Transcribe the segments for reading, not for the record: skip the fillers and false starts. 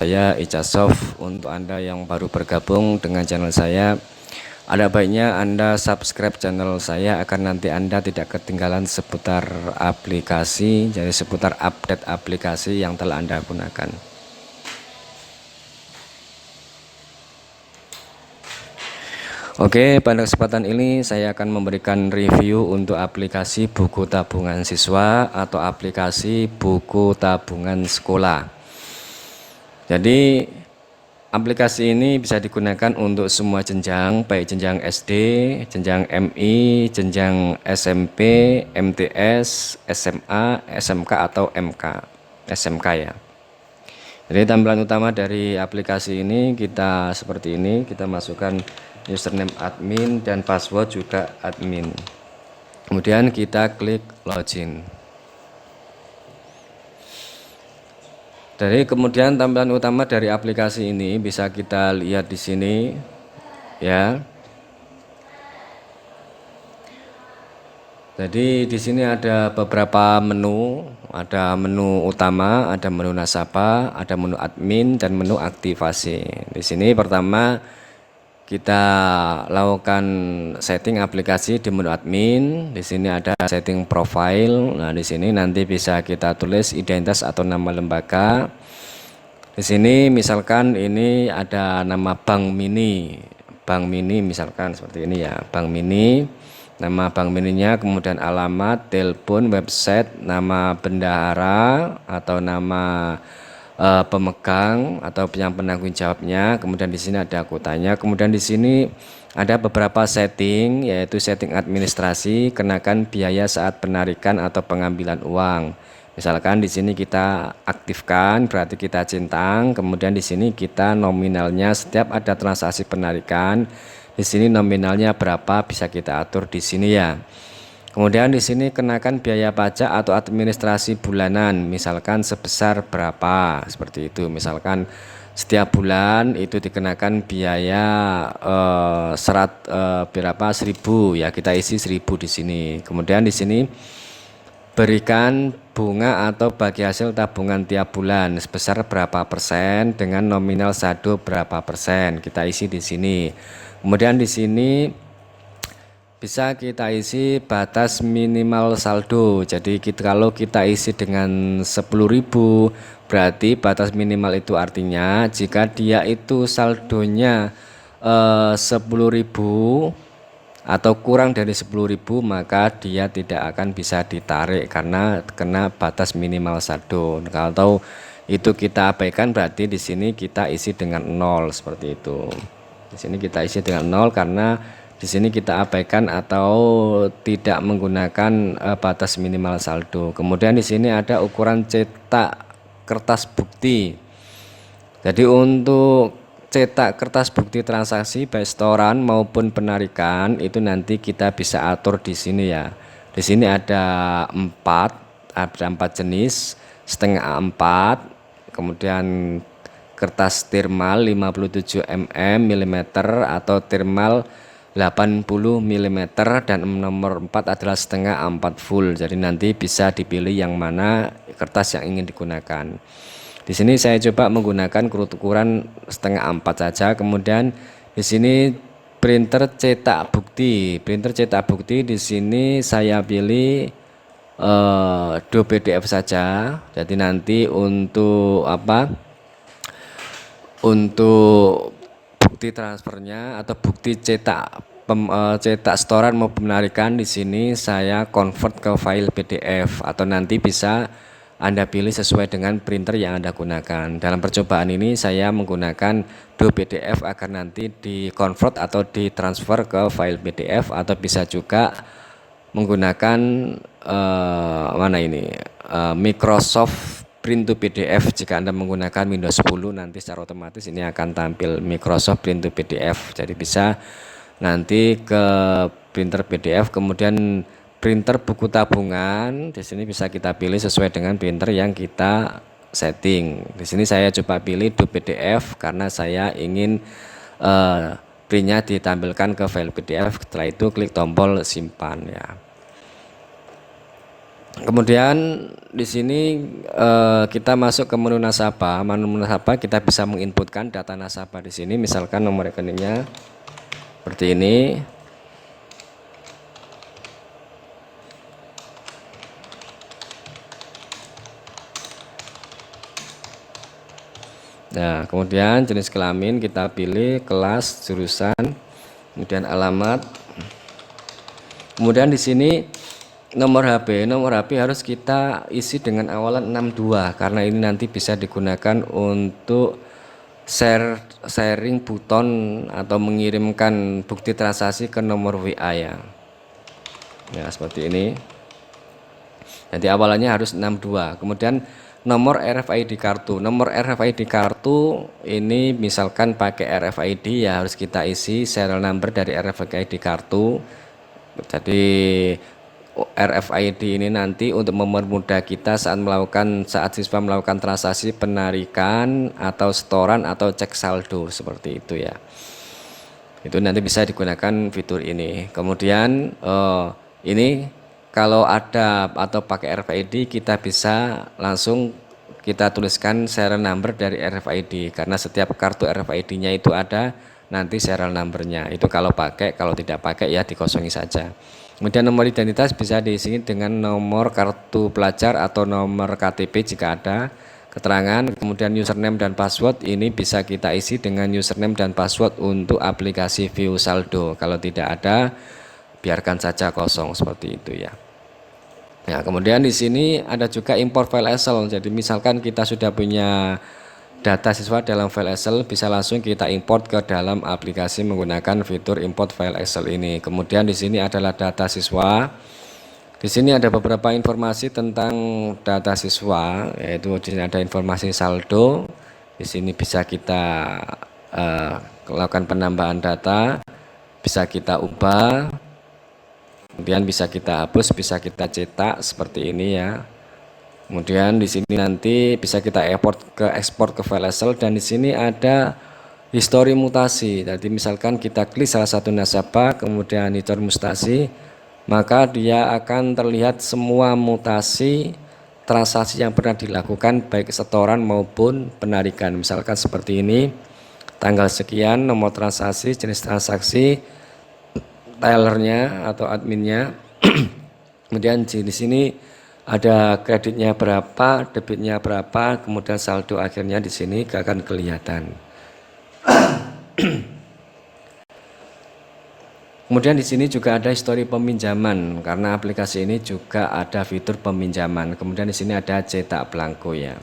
Saya Icazov. Untuk Anda yang baru bergabung dengan channel saya, ada baiknya Anda subscribe channel saya agar nanti Anda tidak ketinggalan seputar aplikasi, jadi seputar update aplikasi yang telah Anda gunakan. Oke, pada kesempatan ini saya akan memberikan review untuk aplikasi buku tabungan siswa atau aplikasi buku tabungan sekolah. Jadi aplikasi ini bisa digunakan untuk semua jenjang, baik jenjang SD, jenjang MI, jenjang SMP, MTS, SMA, SMK atau MK, SMK ya. Jadi tampilan utama dari aplikasi ini kita seperti ini, kita masukkan username admin dan password juga admin. Kemudian kita klik login. Dari kemudian tampilan utama dari aplikasi ini bisa kita lihat di sini ya. Jadi di sini ada beberapa menu, ada menu utama, ada menu nasabah, ada menu admin dan menu aktivasi. Di sini pertama kita lakukan setting aplikasi di menu admin. Di sini ada setting profile. Nah, di sini nanti bisa kita tulis identitas atau nama lembaga. Di sini misalkan ini ada nama Bank Mini. Bank Mini misalkan seperti ini ya, Bank Mini. Nama bank mininya, kemudian alamat, telepon, website, nama bendahara atau nama pemegang atau yang penanggung jawabnya. Kemudian di sini ada kuotanya. Kemudian di sini ada beberapa setting, yaitu setting administrasi, kenakan biaya saat penarikan atau pengambilan uang. Misalkan di sini kita aktifkan, berarti kita centang. Kemudian di sini kita nominalnya setiap ada transaksi penarikan. Di sini nominalnya berapa bisa kita atur di sini ya. Kemudian di sini kenakan biaya pajak atau administrasi bulanan, misalkan sebesar berapa, seperti itu. Misalkan setiap bulan itu dikenakan biaya berapa 1000 ya, kita isi 1000 di sini. Kemudian di sini berikan bunga atau bagi hasil tabungan tiap bulan sebesar berapa persen dengan nominal saldo berapa persen, kita isi di sini. Kemudian di sini bisa kita isi batas minimal saldo. Jadi kalau kita isi dengan 10.000, berarti batas minimal itu artinya jika dia itu saldonya 10.000 atau kurang dari 10.000, maka dia tidak akan bisa ditarik karena kena batas minimal saldo. Kalau itu kita abaikan, berarti di sini kita isi dengan 0 seperti itu. Di sini kita isi dengan 0 karena di sini kita abaikan atau tidak menggunakan batas minimal saldo. Kemudian di sini ada ukuran cetak kertas bukti. Jadi untuk cetak kertas bukti transaksi baik setoran maupun penarikan itu nanti kita bisa atur di sini ya. Di sini ada 4 jenis, setengah 4, kemudian kertas thermal 57 mm atau thermal 80 mm, dan nomor 4 adalah setengah 4 full. Jadi nanti bisa dipilih yang mana kertas yang ingin digunakan. Di sini saya coba menggunakan ukuran setengah 4 saja. Kemudian di sini printer cetak bukti. Printer cetak bukti di sini saya pilih do PDF saja. Jadi nanti untuk untuk bukti transfernya atau bukti cetak setoran mau penarikan, di sini saya convert ke file PDF atau nanti bisa Anda pilih sesuai dengan printer yang Anda gunakan. Dalam percobaan ini saya menggunakan do PDF agar nanti di-convert atau ditransfer ke file PDF, atau bisa juga menggunakan Microsoft Print to PDF. Jika Anda menggunakan Windows 10, nanti secara otomatis ini akan tampil Microsoft Print to PDF. Jadi bisa nanti ke printer PDF, kemudian printer buku tabungan. Di sini bisa kita pilih sesuai dengan printer yang kita setting. Di sini saya coba pilih do PDF karena saya ingin printnya ditampilkan ke file PDF. Setelah itu klik tombol simpan ya. Kemudian di sini kita masuk ke menu nasabah. Menu nasabah kita bisa menginputkan data nasabah di sini, misalkan nomor rekeningnya seperti ini. Nah, kemudian jenis kelamin kita pilih, kelas, jurusan, kemudian alamat. Kemudian di sini nomor HP harus kita isi dengan awalan 62 karena ini nanti bisa digunakan untuk sharing buton atau mengirimkan bukti transaksi ke nomor WA ya. Ya, seperti ini. Nanti awalannya harus 62. Kemudian nomor RFID kartu. Nomor RFID kartu ini misalkan pakai RFID ya harus kita isi serial number dari RFID kartu. Jadi RFID ini nanti untuk mempermudah kita saat siswa melakukan transaksi penarikan atau setoran atau cek saldo seperti itu ya. Itu nanti bisa digunakan fitur ini. Kemudian ini kalau ada atau pakai RFID kita bisa langsung kita tuliskan serial number dari RFID karena setiap kartu RFID-nya itu ada nanti serial number-nya. Itu kalau pakai, kalau tidak pakai ya dikosongi saja. Kemudian nomor identitas bisa diisi dengan nomor kartu pelajar atau nomor KTP jika ada keterangan. Kemudian username dan password ini bisa kita isi dengan username dan password untuk aplikasi view saldo. Kalau tidak ada biarkan saja kosong seperti itu ya. Ya, kemudian di sini ada juga import file Excel. Jadi misalkan kita sudah punya data siswa dalam file Excel, bisa langsung kita import ke dalam aplikasi menggunakan fitur import file Excel ini. Kemudian di sini adalah data siswa. Di sini ada beberapa informasi tentang data siswa, yaitu di sini ada informasi saldo. Di sini bisa kita lakukan penambahan data, bisa kita ubah. Kemudian bisa kita hapus, bisa kita cetak seperti ini ya. Kemudian di sini nanti bisa kita ekspor ke file Excel dan di sini ada histori mutasi. Jadi misalkan kita klik salah satu nasabah, kemudian histori mutasi, maka dia akan terlihat semua mutasi transaksi yang pernah dilakukan baik setoran maupun penarikan. Misalkan seperti ini, tanggal sekian, nomor transaksi, jenis transaksi, tellernya atau adminnya. Kemudian di sini ada kreditnya berapa, debitnya berapa, kemudian saldo akhirnya di sini akan kelihatan. Kemudian di sini juga ada histori peminjaman karena aplikasi ini juga ada fitur peminjaman. Kemudian di sini ada cetak belangko ya.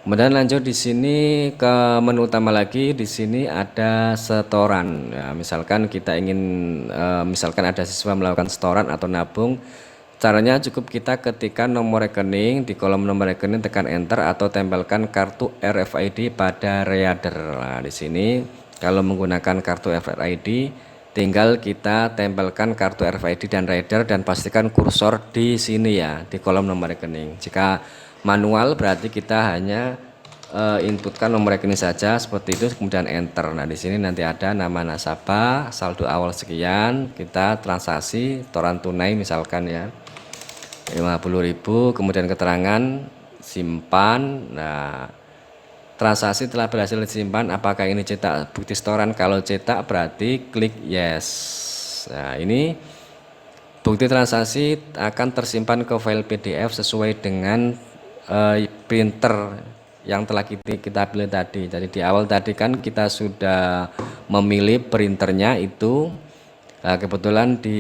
Kemudian lanjut di sini ke menu utama lagi. Di sini ada setoran. Ya, misalkan kita ingin, misalkan ada siswa melakukan setoran atau nabung, caranya cukup kita ketikkan nomor rekening di kolom nomor rekening, tekan enter atau tempelkan kartu RFID pada reader. Nah, di sini kalau menggunakan kartu RFID, tinggal kita tempelkan kartu RFID dan reader dan pastikan kursor di sini ya, di kolom nomor rekening. Jika manual berarti kita hanya inputkan nomor rekening saja seperti itu, kemudian enter. Nah, di sini nanti ada nama nasabah, saldo awal sekian, kita transaksi setoran tunai misalkan ya 50.000, kemudian keterangan simpan. Nah, transaksi telah berhasil disimpan, apakah ini cetak bukti setoran? Kalau cetak berarti klik yes. Nah, ini bukti transaksi akan tersimpan ke file PDF sesuai dengan printer yang telah kita pilih tadi. Jadi di awal tadi kan kita sudah memilih printernya itu. Nah, kebetulan di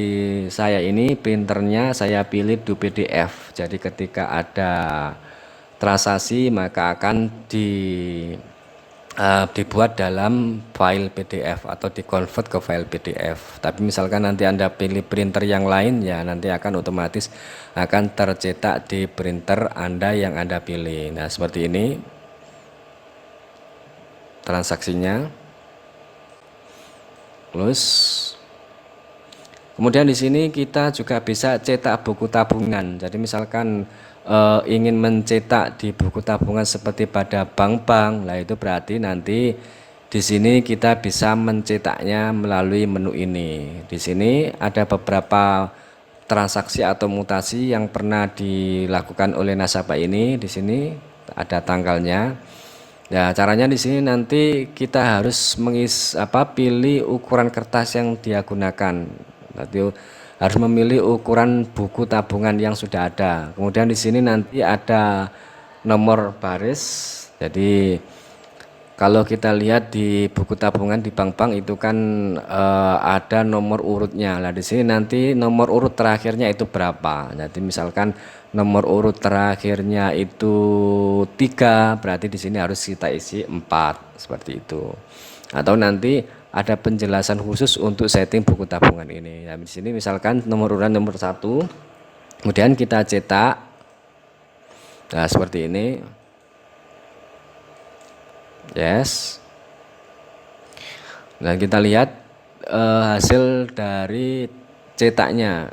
saya ini printernya saya pilih PDF. Jadi ketika ada transaksi maka akan dibuat dalam file PDF atau dikonvert ke file PDF. Tapi misalkan nanti Anda pilih printer yang lain ya nanti akan otomatis akan tercetak di printer Anda yang Anda pilih. Nah, seperti ini transaksinya. Terus kemudian di sini kita juga bisa cetak buku tabungan. Jadi misalkan ingin mencetak di buku tabungan seperti pada bank-bank, lah itu berarti nanti di sini kita bisa mencetaknya melalui menu ini. Di sini ada beberapa transaksi atau mutasi yang pernah dilakukan oleh nasabah ini. Di sini ada tanggalnya. Ya, caranya di sini nanti kita harus pilih ukuran kertas yang dia gunakan. Nanti harus memilih ukuran buku tabungan yang sudah ada. Kemudian di sini nanti ada nomor baris. Jadi kalau kita lihat di buku tabungan di bank-bank itu kan ada nomor urutnya. Nah, di sini nanti nomor urut terakhirnya itu berapa. Jadi misalkan nomor urut terakhirnya itu 3, berarti di sini harus kita isi 4 seperti itu. Atau nanti ada penjelasan khusus untuk setting buku tabungan ini. Nah, di sini misalkan nomor urut nomor 1, kemudian kita cetak. Nah, seperti ini. Yes. Nah, kita lihat hasil dari cetaknya.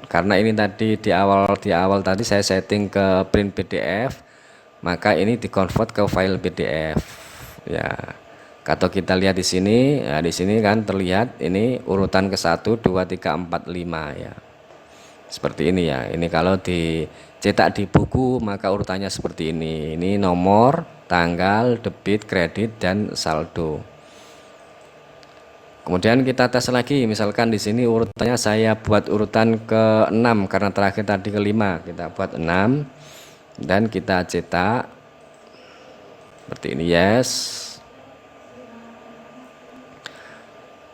Karena ini tadi di awal tadi saya setting ke print PDF, maka ini dikonvert ke file PDF. Ya. Kalau kita lihat di sini, ya di sini kan terlihat ini urutan ke 1 2 3 4 5 ya. Seperti ini ya. Ini kalau dicetak di buku maka urutannya seperti ini. Ini nomor, tanggal, debit, kredit, dan saldo. Kemudian kita tes lagi, misalkan di sini urutannya saya buat urutan ke-6 karena terakhir tadi ke-5. Kita buat 6 dan kita cetak seperti ini, yes.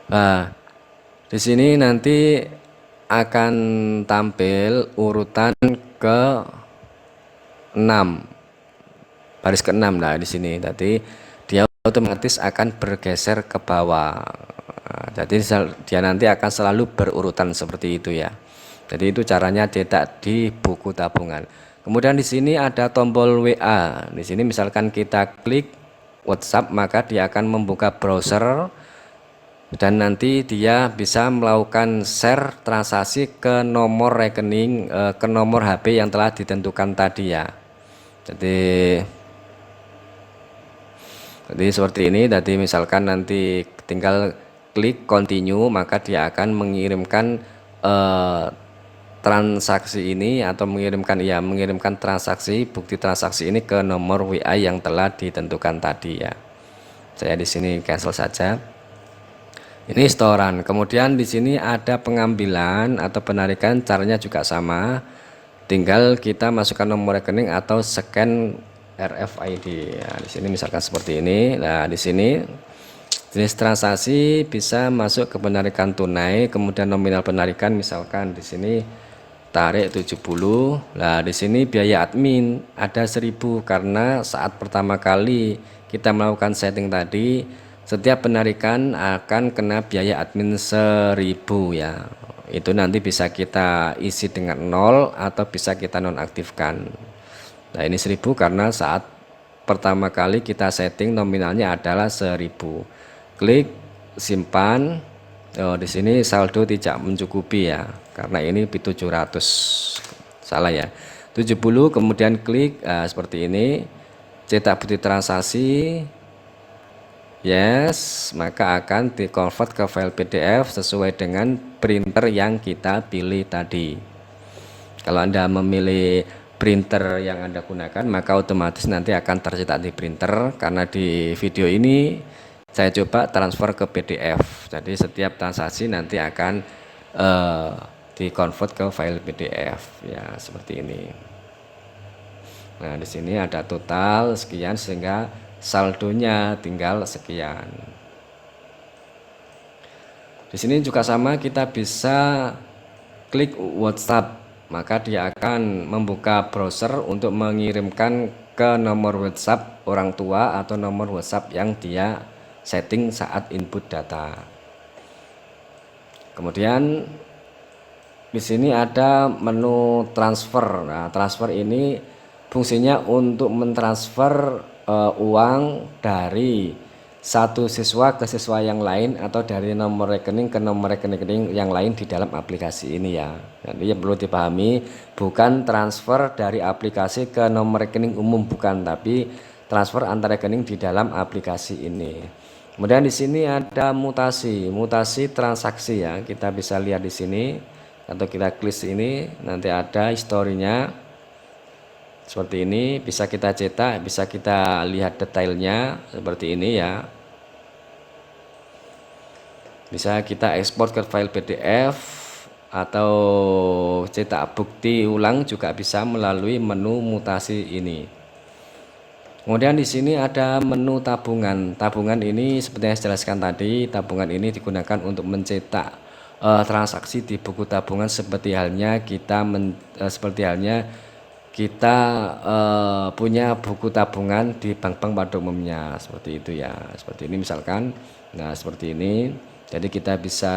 Nah, di sini nanti akan tampil urutan ke-6, baris ke-6 lah di sini. Tadi dia otomatis akan bergeser ke bawah. Nah, jadi dia nanti akan selalu berurutan seperti itu ya. Jadi itu caranya cetak di buku tabungan. Kemudian di sini ada tombol WA. Di sini misalkan kita klik WhatsApp maka dia akan membuka browser. Dan nanti dia bisa melakukan share transaksi ke nomor rekening, ke nomor HP yang telah ditentukan tadi ya. Jadi seperti ini. Tadi misalkan nanti tinggal klik continue maka dia akan mengirimkan transaksi ini atau mengirimkan transaksi, bukti transaksi ini ke nomor WA yang telah ditentukan tadi ya. Saya di sini cancel saja. Ini setoran. Kemudian di sini ada pengambilan atau penarikan, caranya juga sama. Tinggal kita masukkan nomor rekening atau scan RFID. Nah, di sini misalkan seperti ini. Nah, di sini jenis transaksi bisa masuk ke penarikan tunai, kemudian nominal penarikan misalkan di sini tarik 70. Nah, di sini biaya admin ada 1000 karena saat pertama kali kita melakukan setting tadi setiap penarikan akan kena biaya admin 1000 ya. Itu nanti bisa kita isi dengan 0 atau bisa kita nonaktifkan. Nah, ini 1000 karena saat pertama kali kita setting nominalnya adalah 1000. Klik simpan. Oh, di sini saldo tidak mencukupi ya. Karena ini 700. Salah ya. 70 kemudian klik seperti ini. Cetak bukti transaksi. Yes, maka akan di-convert ke file PDF sesuai dengan printer yang kita pilih tadi. Kalau Anda memilih printer yang Anda gunakan, maka otomatis nanti akan tercetak di printer. Karena di video ini saya coba transfer ke PDF. Jadi setiap transaksi nanti akan di-convert ke file PDF ya, seperti ini. Nah, di sini ada total sekian sehingga saldonya tinggal sekian. Di sini juga sama, kita bisa klik WhatsApp, maka dia akan membuka browser untuk mengirimkan ke nomor WhatsApp orang tua atau nomor WhatsApp yang dia setting saat input data. Kemudian di sini ada menu transfer. Nah, transfer ini fungsinya untuk mentransfer uang dari satu siswa ke siswa yang lain atau dari nomor rekening ke nomor rekening yang lain di dalam aplikasi ini ya. Jadi yang perlu dipahami, bukan transfer dari aplikasi ke nomor rekening umum, bukan, tapi transfer antar rekening di dalam aplikasi ini. Kemudian di sini ada mutasi transaksi ya. Kita bisa lihat di sini atau kita klik ini, nanti ada historinya seperti ini, bisa kita cetak, bisa kita lihat detailnya seperti ini ya. Bisa kita ekspor ke file PDF atau cetak bukti ulang juga bisa melalui menu mutasi ini. Kemudian di sini ada menu tabungan. Tabungan ini seperti yang saya jelaskan tadi, tabungan ini digunakan untuk mencetak transaksi di buku tabungan seperti halnya kita punya buku tabungan di bank-bank pada umumnya, seperti itu ya. Seperti ini misalkan. Nah, seperti ini. Jadi kita bisa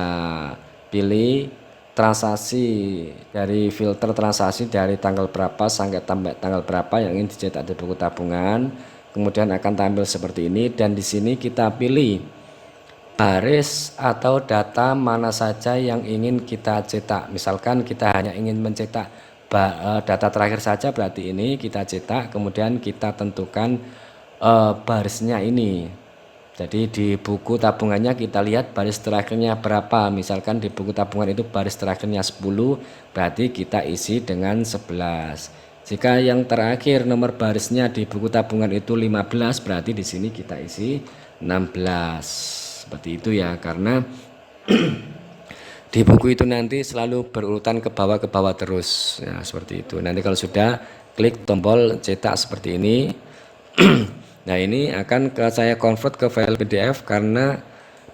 pilih transaksi dari filter transaksi dari tanggal berapa sampai tanggal berapa yang ingin dicetak di buku tabungan. Kemudian akan tampil seperti ini, dan di sini kita pilih baris atau data mana saja yang ingin kita cetak. Misalkan kita hanya ingin mencetak data terakhir saja, berarti ini kita cetak, kemudian kita tentukan barisnya ini. Jadi di buku tabungannya kita lihat baris terakhirnya berapa. Misalkan di buku tabungan itu baris terakhirnya 10, berarti kita isi dengan 11. Jika yang terakhir nomor barisnya di buku tabungan itu 15, berarti di sini kita isi 16. Seperti itu ya, karena di buku itu nanti selalu berurutan ke bawah terus ya, seperti itu. Nanti kalau sudah klik tombol cetak seperti ini. Nah, ini akan saya convert ke file PDF karena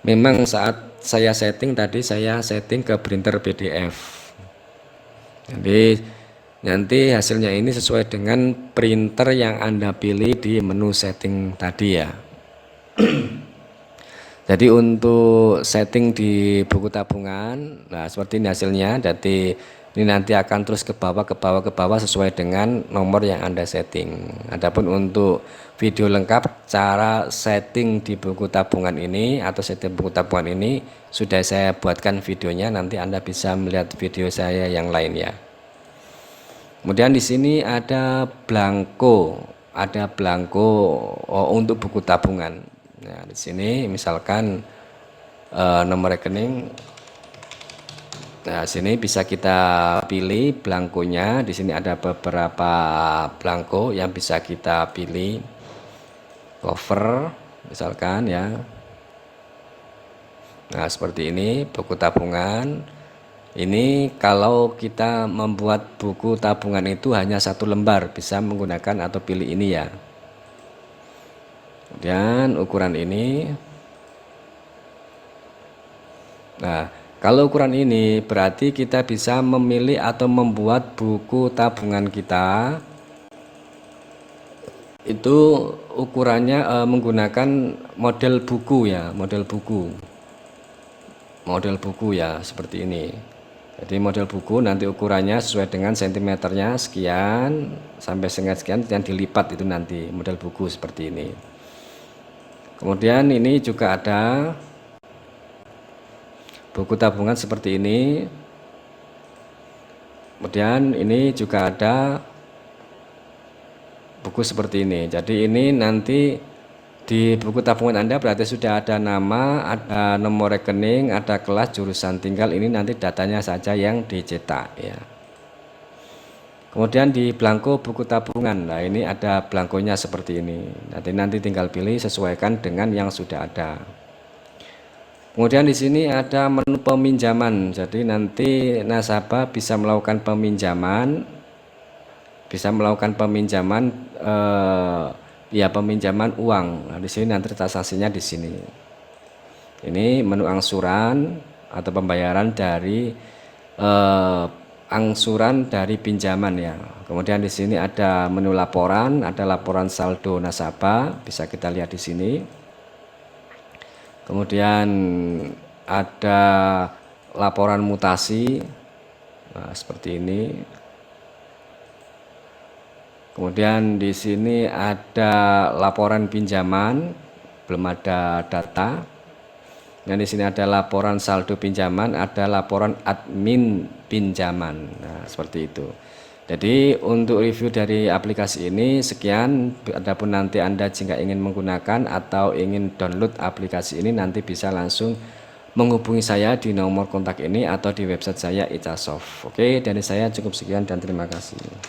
memang saat saya setting tadi saya setting ke printer PDF. Jadi nanti hasilnya ini sesuai dengan printer yang Anda pilih di menu setting tadi ya. Jadi untuk setting di buku tabungan, nah seperti ini hasilnya. Jadi ini nanti akan terus ke bawah sesuai dengan nomor yang Anda setting. Adapun untuk video lengkap cara setting di buku tabungan ini atau setting buku tabungan ini sudah saya buatkan videonya, nanti Anda bisa melihat video saya yang lain ya. Kemudian di sini ada blanko, untuk buku tabungan. Nah, di sini misalkan nomor rekening. Nah, sini bisa kita pilih blankonya. Di sini ada beberapa blanko yang bisa kita pilih. Cover misalkan ya. Nah, seperti ini buku tabungan. Ini kalau kita membuat buku tabungan itu hanya 1 lembar, bisa menggunakan atau pilih ini ya. Kemudian ukuran ini. Nah, kalau ukuran ini berarti kita bisa memilih atau membuat buku tabungan kita itu ukurannya menggunakan model buku ya, model buku ya, seperti ini. Jadi model buku nanti ukurannya sesuai dengan sentimeternya sekian sampai sekian dan dilipat, itu nanti model buku seperti ini. Kemudian ini juga ada buku tabungan seperti ini. Kemudian ini juga ada buku seperti ini. Jadi ini nanti di buku tabungan Anda berarti sudah ada nama, ada nomor rekening, ada kelas, jurusan, tinggal ini nanti datanya saja yang dicetak ya. Kemudian di blanko buku tabungan, nah ini ada blankonya seperti ini. Nanti tinggal pilih, sesuaikan dengan yang sudah ada. Kemudian di sini ada menu peminjaman. Jadi nanti nasabah bisa melakukan peminjaman, peminjaman uang. Nah, di sini nanti transaksinya di sini. Ini menu angsuran atau pembayaran dari angsuran dari pinjaman ya. Kemudian di sini ada menu laporan, ada laporan saldo nasabah, bisa kita lihat di sini. Kemudian ada laporan mutasi, nah, seperti ini. Kemudian di sini ada laporan pinjaman, belum ada data. Dan di sini ada laporan saldo pinjaman, ada laporan admin pinjaman. Nah, seperti itu. Jadi untuk review dari aplikasi ini sekian. Adapun nanti Anda jika ingin menggunakan atau ingin download aplikasi ini nanti bisa langsung menghubungi saya di nomor kontak ini atau di website saya Icasoft. Oke, dari saya cukup sekian dan terima kasih.